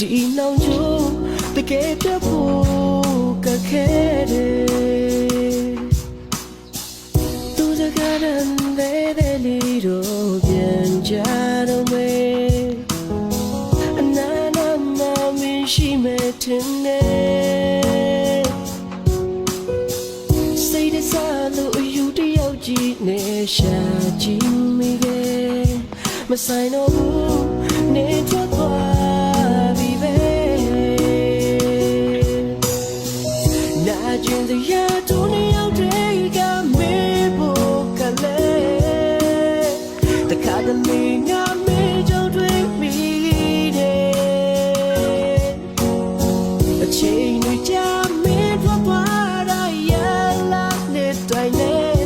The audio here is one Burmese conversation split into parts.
ဒီနောင်ကျိုးတကယ်ပြဖို့ကခဲတယ်သူစကားတန်တဲ့လီတော့ပြန်ကြတော့မယ်အနာနာမမရှိမဲ့တင်နေစိတ်တစားလို့အယူတယောက်ကြီးနဲ့ရှာကြည့်မိခဲ့မဆိုင်တော့ဘူးနေထွက်သွားပြီပဲနာကျင်စရာတို့နှစ်ယောက်တည်းကမေးဖို့ကလေးတခါတလေငါမေးကြတွေ့မိတယ်အချိန်တွေကြာမင်းထွက်သွားတာရလာနေတိုင်းနဲ့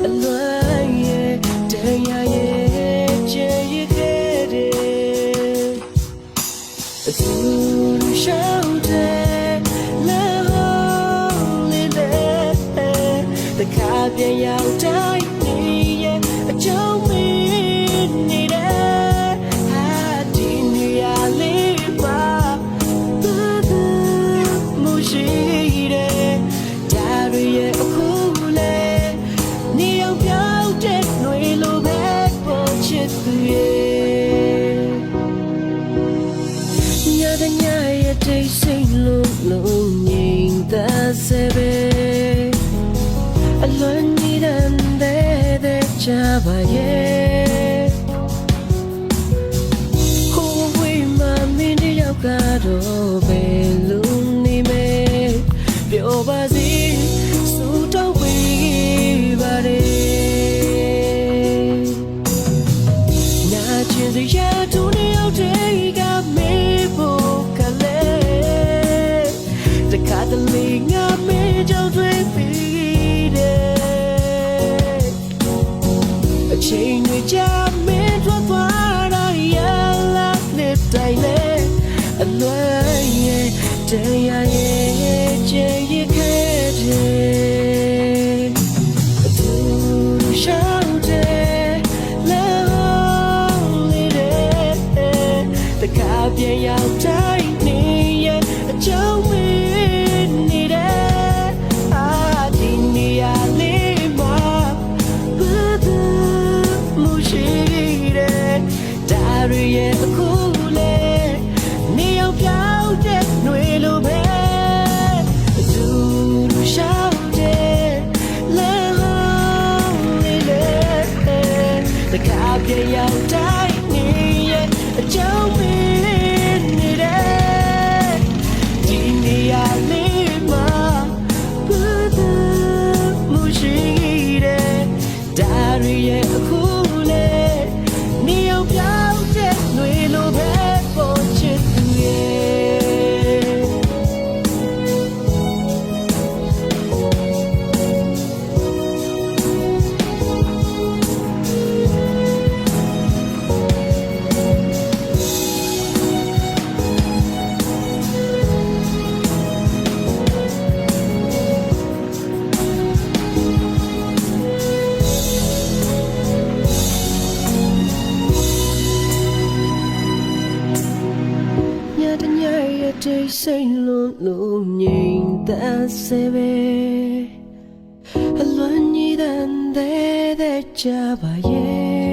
အလွန်ရဲ့တရားရဲ့ချေရခဲ့တယ်အတူရှောင်းတယ်လဲလေးလေးတခါပြန်ရောက်တိုင်းနေရဲ့အကြောင်းမင်းနေတယ်ဟာဒီနေရာလေးပါသူမရှိတယ်ဒါတွေရဲ့အခုလေနေအောင်ပြောင်းတဲ့ຫນွေလိုပဲပေါ်ချစ်သူရဲ့ညတဲ့ညရဲ့တိတ်ဆိတ်လုံးငြိမ်သက်စေပဲအလွန်ကြီးတဲ့ချပါရဲ့ဟိုဝေးမှမင်းတယောက်ကတော့ဘယ်လိုနေမဲပြောပါစေစူတော့ဝေးပါတယ်နာကျင်စရာတို့နှစ်ယောက်တည်းကမေးဖို့ကလေးတခါတလေငါမေးကြတွေ့ပြီးတယ်အချိန်တွေကြာမင်းထွက်သွားတာရလာနေတိုင်းလေအလွန်ရဲ့တရားရဲ့ချေရခဲ့တယ်အတူရှောင်းတယ်လဲလေးတဲ့တခါပြန်ရောက်တိုင်းနေရဲ့အကြောင်းမင်းနေတယ်အာဒီနေရာလေးမှာဘယ်သူမရှိတယ်ဒါတွေရဲ့အခုလေနေအောင်ပြောင်းတဲ့ຫນွေလိုပဲအတူရှောင်းတယ်လဲလေးလေးတခါပြန်ရောက်တိုင်းနေရဲ့အကြောင်းမင်းနေတယ်ဒီနေရာလေးမှာဘယ်သူမရှိတယ်ဒါတွေရဲ့အခုလေနေအောင်ပြောင်းတဲ့ຫນွေလိုပဲပေါ်ချစ်သူရဲ့တိတ်ဆိတ်လုံးငြိမ်သက်စေပဲအလွန်ကြီးတဲ့ချပါရဲ့